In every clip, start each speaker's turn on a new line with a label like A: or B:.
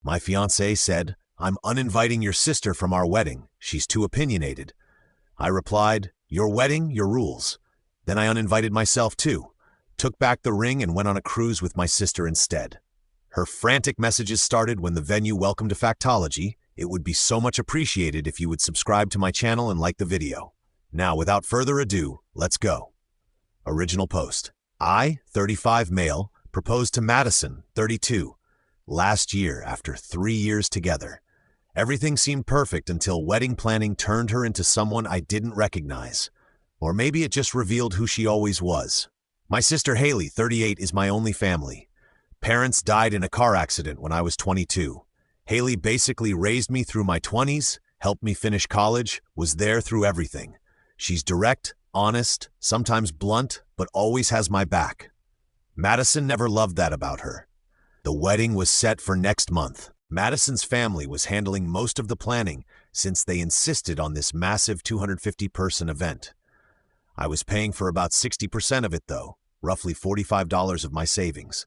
A: My fiancée said, "I'm uninviting your sister from our wedding. She's too opinionated." I replied, "Your wedding, your rules." Then I uninvited myself too, took back the ring and went on a cruise with my sister instead. Her frantic messages started when the venue welcomed to Factology. It would be so much appreciated if you would subscribe to my channel and like the video. Now, without further ado, let's go. Original post. I, 35 male, proposed to Madison, 32, last year after 3 years together. Everything seemed perfect until wedding planning turned her into someone I didn't recognize. Or maybe it just revealed who she always was. My sister Haley, 38, is my only family. Parents died in a car accident when I was 22. Haley basically raised me through my 20s, helped me finish college, was there through everything. She's direct, honest, sometimes blunt, but always has my back. Madison never loved that about her. The wedding was set for next month. Madison's family was handling most of the planning since they insisted on this massive 250-person event. I was paying for about 60% of it though, roughly $45 of my savings.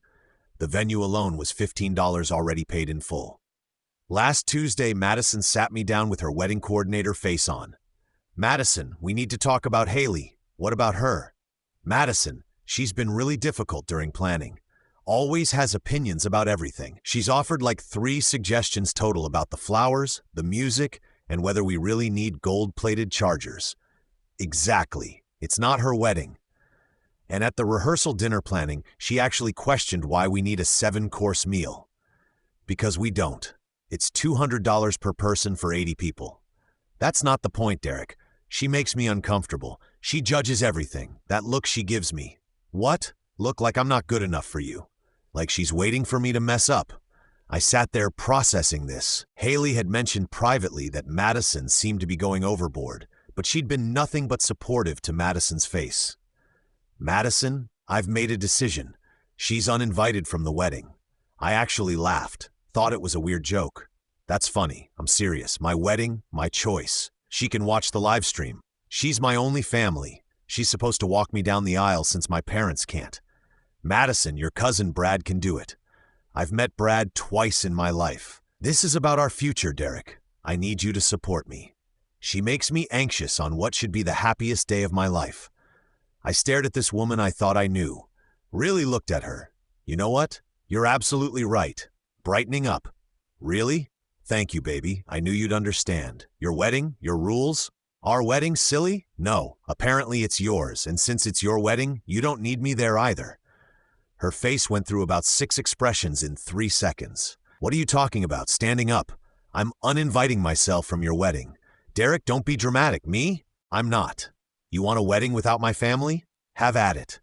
A: The venue alone was $15 already paid in full. Last Tuesday, Madison sat me down with her wedding coordinator face on. "Madison, we need to talk about Haley. What about her?" "Madison, she's been really difficult during planning. Always has opinions about everything. She's offered like 3 suggestions total about the flowers, the music, and whether we really need gold-plated chargers." Exactly. It's not her wedding. And at the rehearsal dinner planning, she actually questioned why we need a 7-course meal. Because we don't. It's $200 per person for 80 people. That's not the point, Derek. She makes me uncomfortable. She judges everything. That look she gives me. What? Look like I'm not good enough for you. Like she's waiting for me to mess up. I sat there processing this. Haley had mentioned privately that Madison seemed to be going overboard, but she'd been nothing but supportive to Madison's face. "Madison, I've made a decision. She's uninvited from the wedding." I actually laughed, thought it was a weird joke. "That's funny. I'm serious. My wedding, my choice. She can watch the live stream. She's my only family. She's supposed to walk me down the aisle since my parents can't. Madison, your cousin Brad can do it. I've met Brad twice in my life. This is about our future, Derek. I need you to support me." She makes me anxious on what should be the happiest day of my life. I stared at this woman I thought I knew. Really looked at her. "You know what? You're absolutely right. Brightening up." "Really? Thank you, baby. I knew you'd understand. Your wedding? Your rules? Our wedding, silly? No. Apparently it's yours, and since it's your wedding, you don't need me there either." Her face went through about 6 expressions in 3 seconds. "What are you talking about? Standing up? I'm uninviting myself from your wedding. Derek, don't be dramatic. Me? I'm not. You want a wedding without my family? Have at it."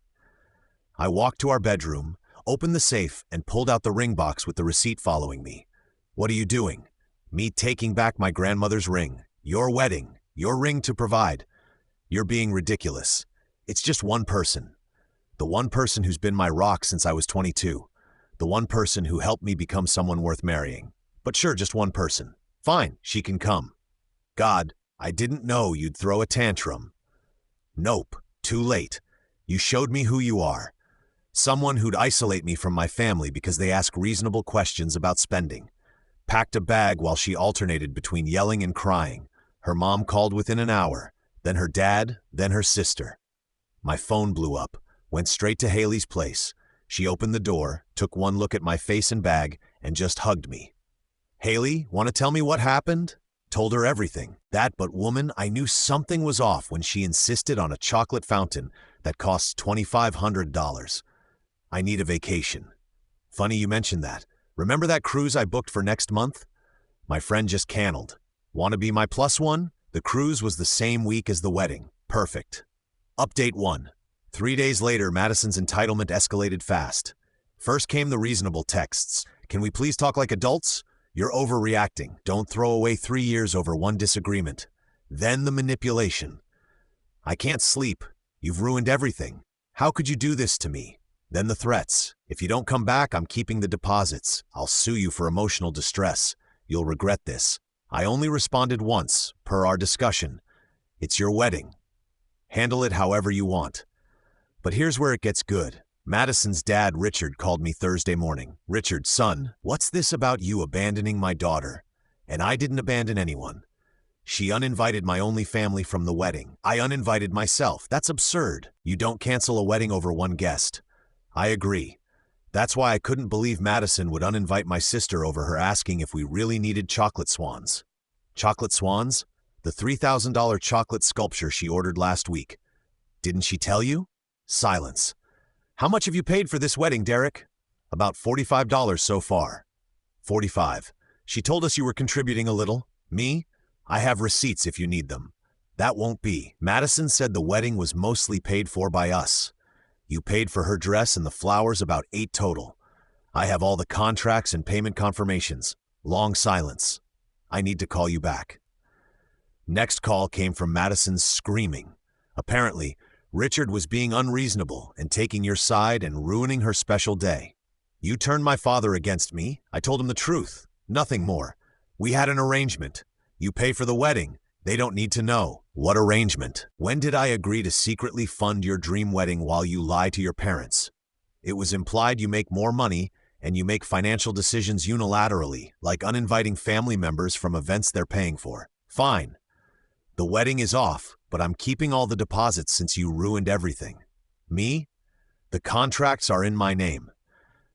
A: I walked to our bedroom, opened the safe, and pulled out the ring box with the receipt following me. "What are you doing?" "Me taking back my grandmother's ring. Your wedding. Your ring to provide." "You're being ridiculous. It's just one person. The one person who's been my rock since I was 22. The one person who helped me become someone worth marrying. But sure, just one person. Fine, she can come." "God, I didn't know you'd throw a tantrum." "Nope, too late. You showed me who you are. Someone who'd isolate me from my family because they ask reasonable questions about spending. Packed a bag while she alternated between yelling and crying. Her mom called within an hour, then her dad, then her sister. My phone blew up, went straight to Haley's place. She opened the door, took one look at my face and bag, and just hugged me. "Haley, want to tell me what happened?" Told her everything. That but woman, I knew something was off when she insisted on a chocolate fountain that costs $2,500. I need a vacation. Funny you mentioned that. Remember that cruise I booked for next month? My friend just canceled. Want to be my plus one? The cruise was the same week as the wedding. Perfect. Update 1. 3 days later, Madison's entitlement escalated fast. First came the reasonable texts. "Can we please talk like adults? You're overreacting. Don't throw away 3 years over one disagreement." Then the manipulation. "I can't sleep. You've ruined everything. How could you do this to me?" Then the threats. "If you don't come back, I'm keeping the deposits. I'll sue you for emotional distress. You'll regret this." I only responded once, per our discussion. "It's your wedding. Handle it however you want." But here's where it gets good. Madison's dad, Richard, called me Thursday morning. Richard, son, what's this about you abandoning my daughter? And I didn't abandon anyone. She uninvited my only family from the wedding. I uninvited myself. That's absurd. You don't cancel a wedding over one guest. I agree. That's why I couldn't believe Madison would uninvite my sister over her asking if we really needed chocolate swans. Chocolate swans? The $3,000 chocolate sculpture she ordered last week. Didn't she tell you? Silence. How much have you paid for this wedding, Derek? About $45 so far. 45. She told us you were contributing a little. Me? I have receipts if you need them. That won't be. Madison said the wedding was mostly paid for by us. You paid for her dress and the flowers, about $8 total. I have all the contracts and payment confirmations. Long silence. I need to call you back. Next call came from Madison's screaming. Apparently, Richard was being unreasonable and taking your side and ruining her special day. You turned my father against me. I told him the truth. Nothing more. We had an arrangement. You pay for the wedding. They don't need to know. What arrangement? When did I agree to secretly fund your dream wedding while you lie to your parents? It was implied you make more money and you make financial decisions unilaterally, like uninviting family members from events they're paying for. Fine. The wedding is off, but I'm keeping all the deposits since you ruined everything. Me? The contracts are in my name.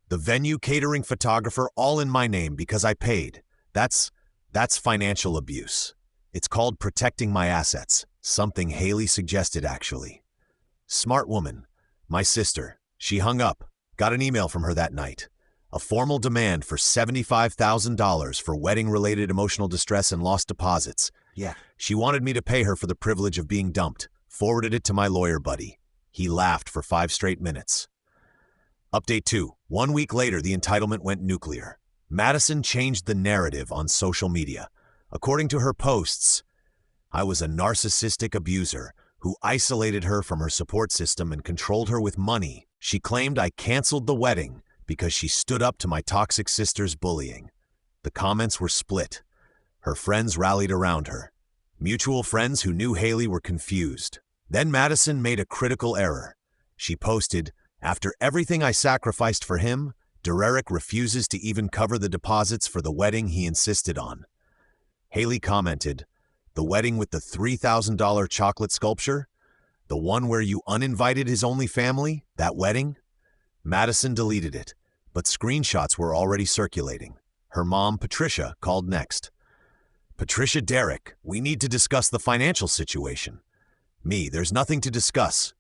A: The venue, catering, photographer, all in my name because I paid. That's financial abuse. It's called protecting my assets, something Haley suggested actually. Smart woman. My sister. She hung up. Got an email from her that night. A formal demand for $75,000 for wedding-related emotional distress and lost deposits. Yeah. She wanted me to pay her for the privilege of being dumped. Forwarded it to my lawyer buddy. He laughed for 5 straight minutes. Update 2. 1 week later, the entitlement went nuclear. Madison changed the narrative on social media. According to her posts, I was a narcissistic abuser who isolated her from her support system and controlled her with money. She claimed I canceled the wedding because she stood up to my toxic sister's bullying. The comments were split. Her friends rallied around her. Mutual friends who knew Haley were confused. Then Madison made a critical error. She posted, "After everything I sacrificed for him, Derek refuses to even cover the deposits for the wedding he insisted on." Haley commented, "The wedding with the $3,000 chocolate sculpture? The one where you uninvited his only family? That wedding?" Madison deleted it, but screenshots were already circulating. Her mom, Patricia, called next. "Patricia, Derek, we need to discuss the financial situation." Me, "There's nothing to discuss."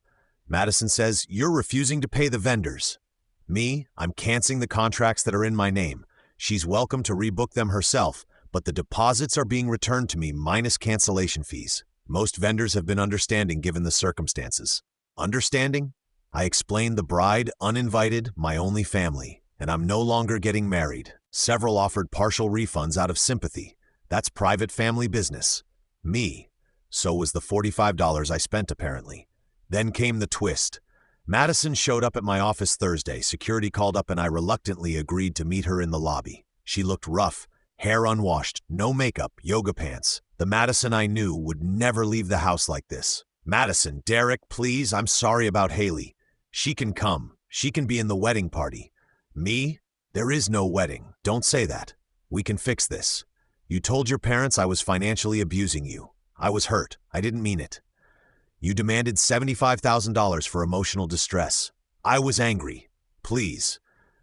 A: Madison says, "You're refusing to pay the vendors." Me, "I'm canceling the contracts that are in my name. She's welcome to rebook them herself, but the deposits are being returned to me minus cancellation fees. Most vendors have been understanding given the circumstances." Understanding? I explained the bride, uninvited, my only family, and I'm no longer getting married. Several offered partial refunds out of sympathy. That's private family business. Me, so was the $45 I spent apparently. Then came the twist. Madison showed up at my office Thursday. Security called up and I reluctantly agreed to meet her in the lobby. She looked rough, hair unwashed, no makeup, yoga pants. The Madison I knew would never leave the house like this. "Madison, Derek, please, I'm sorry about Haley. She can come. She can be in the wedding party." Me? "There is no wedding. Don't say that. We can fix this. You told your parents I was financially abusing you. I was hurt. I didn't mean it. You demanded $75,000 for emotional distress. I was angry. Please.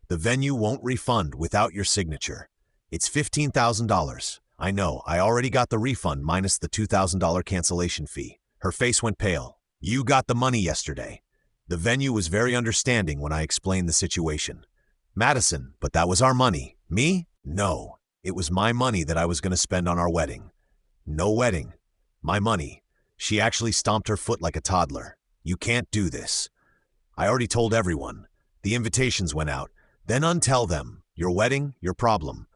A: The venue won't refund without your signature. It's $15,000. I know. I already got the refund minus the $2,000 cancellation fee." Her face went pale. "You got the money yesterday." The venue was very understanding when I explained the situation. "Madison, but that was our money." Me? "No. It was my money that I was going to spend on our wedding." "No wedding. My money." She actually stomped her foot like a toddler. "You can't do this." "I already told everyone. The invitations went out. Then untell them. Your wedding, your problem."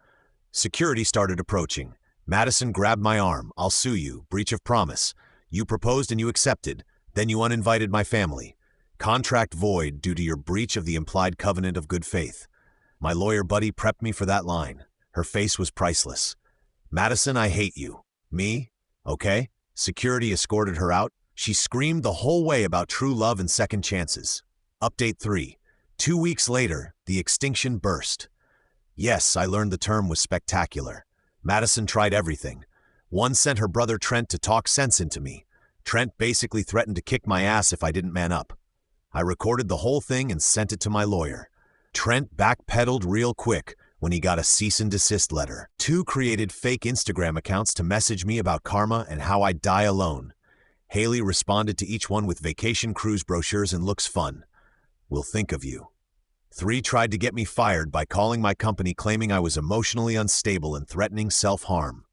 A: Security started approaching. Madison grabbed my arm. "I'll sue you. Breach of promise. You proposed and you accepted. Then you uninvited my family. Contract void due to your breach of the implied covenant of good faith." My lawyer buddy prepped me for that line. Her face was priceless. "Madison, I hate you." Me? "Okay." Security escorted her out. She screamed the whole way about true love and second chances. Update 3. 2 weeks later, the extinction burst. Yes, I learned the term was spectacular. Madison tried everything. One sent her brother Trent to talk sense into me. Trent basically threatened to kick my ass if I didn't man up. I recorded the whole thing and sent it to my lawyer. Trent backpedaled real quick when he got a cease and desist letter. 2 created fake Instagram accounts to message me about karma and how I'd die alone. Haley responded to each one with vacation cruise brochures and looks fun. We'll think of you. 3 tried to get me fired by calling my company claiming I was emotionally unstable and threatening self-harm.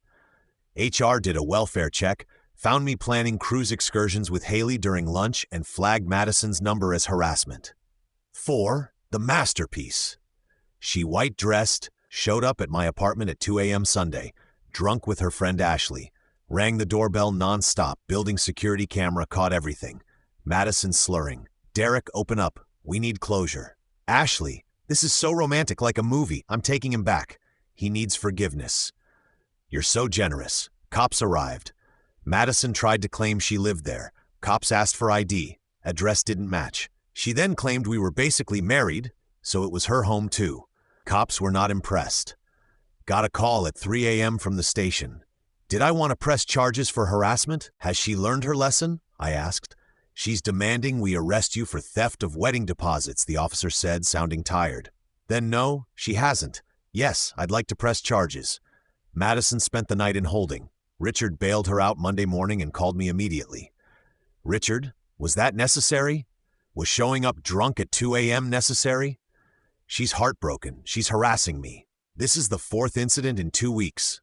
A: HR did a welfare check, found me planning cruise excursions with Haley during lunch, and flagged Madison's number as harassment. 4. The masterpiece. She white-dressed, showed up at my apartment at 2 a.m. Sunday, drunk with her friend Ashley, rang the doorbell non-stop, building security camera caught everything. Madison slurring. Derek, open up. We need closure. Ashley, this is so romantic, like a movie. I'm taking him back. He needs forgiveness. You're so generous. Cops arrived. Madison tried to claim she lived there. Cops asked for ID. Address didn't match. She then claimed we were basically married, so it was her home too. Cops were not impressed. Got a call at 3 a.m. from the station. Did I want to press charges for harassment? Has she learned her lesson? I asked. She's demanding we arrest you for theft of wedding deposits, the officer said, sounding tired. Then no, she hasn't. Yes, I'd like to press charges. Madison spent the night in holding. Richard bailed her out Monday morning and called me immediately. Richard, was that necessary? Was showing up drunk at 2 a.m. necessary? She's heartbroken. She's harassing me. This is the 4th incident in 2 weeks.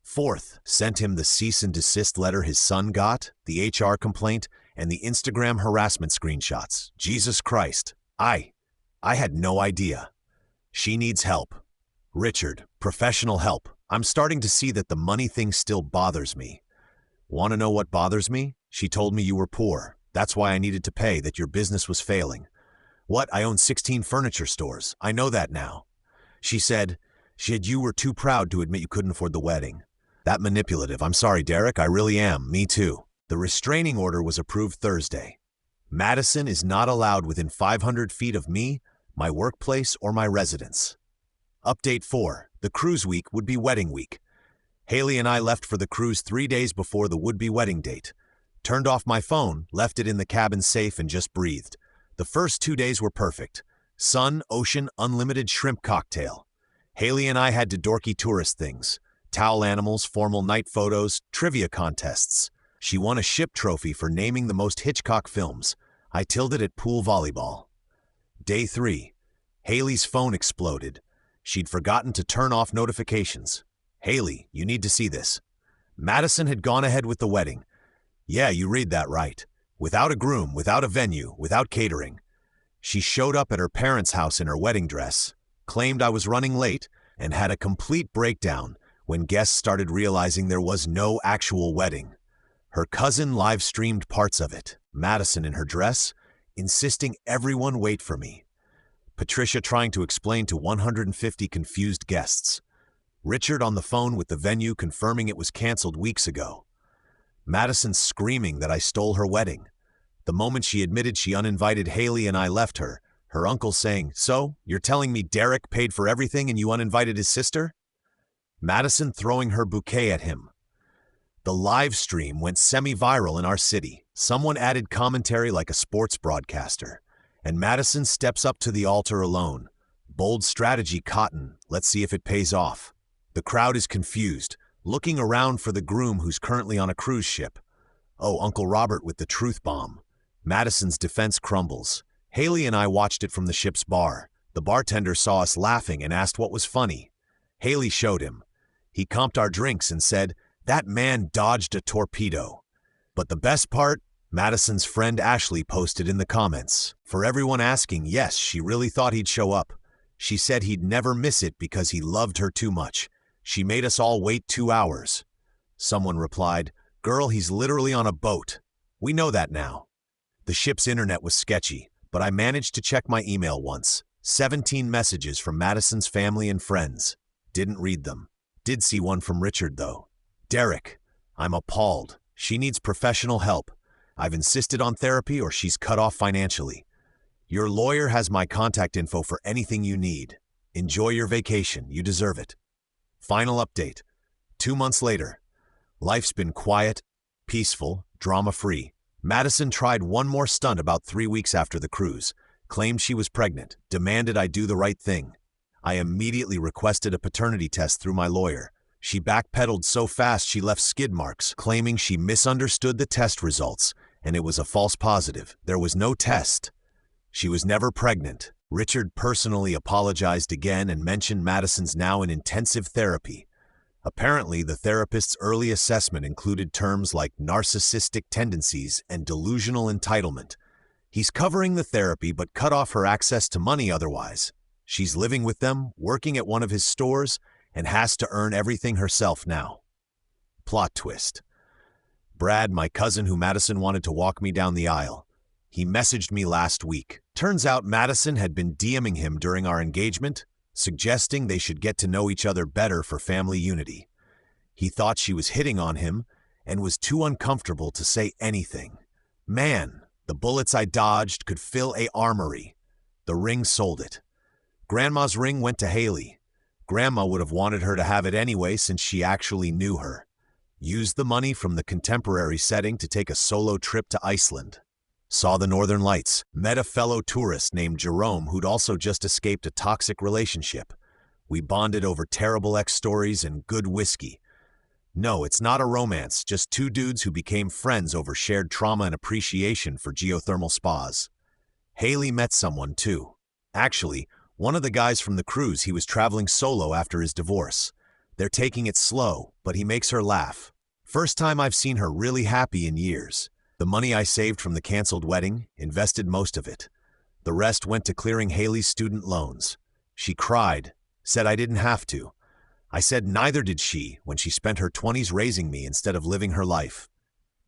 A: 4th, sent him the cease and desist letter his son got, the HR complaint, and the Instagram harassment screenshots. Jesus Christ. I had no idea. She needs help. Richard, professional help. I'm starting to see that the money thing still bothers me. Want to know what bothers me? She told me you were poor. That's why I needed to pay, that your business was failing. What? I own 16 furniture stores. I know that now. She said you were too proud to admit you couldn't afford the wedding. That manipulative. I'm sorry, Derek. I really am. Me too. The restraining order was approved Thursday. Madison is not allowed within 500 feet of me, my workplace, or my residence. Update 4. The cruise week would be wedding week. Haley and I left for the cruise 3 days before the would-be wedding date. Turned off my phone, left it in the cabin safe, and just breathed. The first 2 days were perfect. Sun, ocean, unlimited shrimp cocktail. Haley and I had to dorky tourist things. Towel animals, formal night photos, trivia contests. She won a ship trophy for naming the most Hitchcock films. I tilted at pool volleyball. Day 3. Haley's phone exploded. She'd forgotten to turn off notifications. Haley, you need to see this. Madison had gone ahead with the wedding. Yeah, you read that right. Without a groom, without a venue, without catering. She showed up at her parents' house in her wedding dress, claimed I was running late, and had a complete breakdown when guests started realizing there was no actual wedding. Her cousin live-streamed parts of it, Madison in her dress, insisting everyone wait for me. Patricia trying to explain to 150 confused guests. Richard on the phone with the venue confirming it was canceled weeks ago. Madison screaming that I stole her wedding. The moment she admitted she uninvited Haley and I left her, her uncle saying, "So, you're telling me Derek paid for everything and you uninvited his sister?" Madison throwing her bouquet at him. The live stream went semi-viral in our city. Someone added commentary like a sports broadcaster. And Madison steps up to the altar alone. Bold strategy, Cotton. Let's see if it pays off. The crowd is confused, looking around for the groom who's currently on a cruise ship. Oh, Uncle Robert with the truth bomb. Madison's defense crumbles. Haley and I watched it from the ship's bar. The bartender saw us laughing and asked what was funny. Haley showed him. He comped our drinks and said, "That man dodged a torpedo." But the best part? Madison's friend Ashley posted in the comments. For everyone asking, yes, she really thought he'd show up. She said he'd never miss it because he loved her too much. She made us all wait 2 hours. Someone replied, "Girl, he's literally on a boat." We know that now. The ship's internet was sketchy, but I managed to check my email once. 17 messages from Madison's family and friends. Didn't read them. Did see one from Richard, though. Derek, I'm appalled. She needs professional help. I've insisted on therapy or she's cut off financially. Your lawyer has my contact info for anything you need. Enjoy your vacation. You deserve it. Final update. 2 months later. Life's been quiet, peaceful, drama-free. Madison tried one more stunt about 3 weeks after the cruise, claimed she was pregnant, demanded I do the right thing. I immediately requested a paternity test through my lawyer. She backpedaled so fast she left skid marks, claiming she misunderstood the test results, and it was a false positive. There was no test. She was never pregnant. Richard personally apologized again and mentioned Madison's now in intensive therapy. Apparently, the therapist's early assessment included terms like narcissistic tendencies and delusional entitlement. He's covering the therapy but cut off her access to money otherwise. She's living with them, working at one of his stores, and has to earn everything herself now. Plot twist. Brad, my cousin who Madison wanted to walk me down the aisle, he messaged me last week. Turns out Madison had been DMing him during our engagement, suggesting they should get to know each other better for family unity. He thought she was hitting on him and was too uncomfortable to say anything. Man, the bullets I dodged could fill an armory. The ring sold it. Grandma's ring went to Haley. Grandma would have wanted her to have it anyway since she actually knew her. Used the money from the contemporary setting to take a solo trip to Iceland. Saw the Northern Lights. Met a fellow tourist named Jerome who'd also just escaped a toxic relationship. We bonded over terrible ex stories and good whiskey. No, it's not a romance, just two dudes who became friends over shared trauma and appreciation for geothermal spas. Haley met someone too. Actually, one of the guys from the cruise, he was traveling solo after his divorce. They're taking it slow, but he makes her laugh. First time I've seen her really happy in years. The money I saved from the canceled wedding, invested most of it. The rest went to clearing Haley's student loans. She cried, said I didn't have to. I said neither did she when she spent her 20s raising me instead of living her life.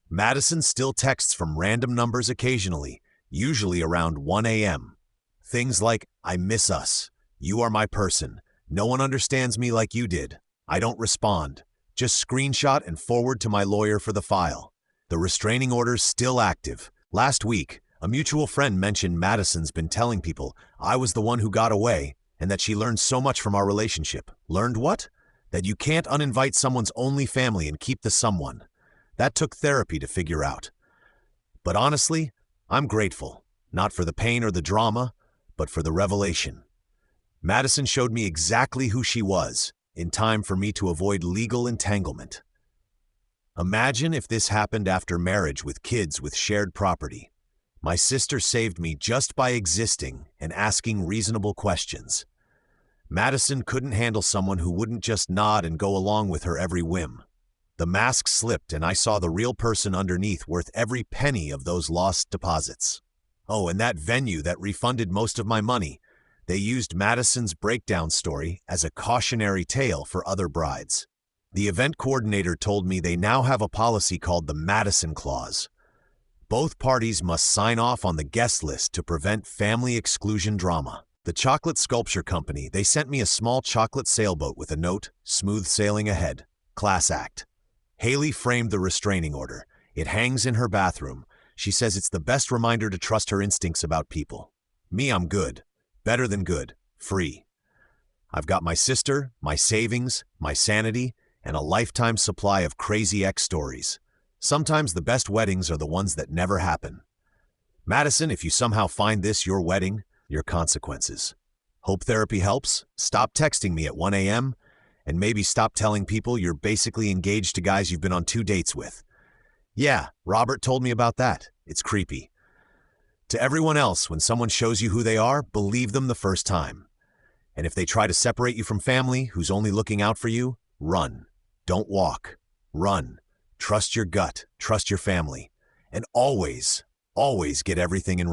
A: Madison still texts from random numbers occasionally, usually around 1 a.m. Things like, I miss us. You are my person. No one understands me like you did. I don't respond. Just screenshot and forward to my lawyer for the file. The restraining order's still active. Last week, a mutual friend mentioned Madison's been telling people I was the one who got away and that she learned so much from our relationship. Learned what? That you can't uninvite someone's only family and keep the someone. That took therapy to figure out. But honestly, I'm grateful. Not for the pain or the drama, but for the revelation. Madison showed me exactly who she was, in time for me to avoid legal entanglement. Imagine if this happened after marriage with kids with shared property. My sister saved me just by existing and asking reasonable questions. Madison couldn't handle someone who wouldn't just nod and go along with her every whim. The mask slipped and I saw the real person underneath worth every penny of those lost deposits. Oh, and that venue that refunded most of my money, they used Madison's breakdown story as a cautionary tale for other brides. The event coordinator told me they now have a policy called the Madison Clause. Both parties must sign off on the guest list to prevent family exclusion drama. The chocolate sculpture company, they sent me a small chocolate sailboat with a note, smooth sailing ahead, class act. Haley framed the restraining order. It hangs in her bathroom. She says it's the best reminder to trust her instincts about people. Me, I'm good. Better than good. Free. I've got my sister, my savings, my sanity, and a lifetime supply of crazy ex stories. Sometimes the best weddings are the ones that never happen. Madison, if you somehow find this your wedding, your consequences. Hope therapy helps. Stop texting me at 1 a.m. and maybe stop telling people you're basically engaged to guys you've been on 2 dates with. Yeah, Robert told me about that. It's creepy. To everyone else, when someone shows you who they are, believe them the first time. And if they try to separate you from family who's only looking out for you, run. Don't walk. Run. Trust your gut. Trust your family. And always, always get everything in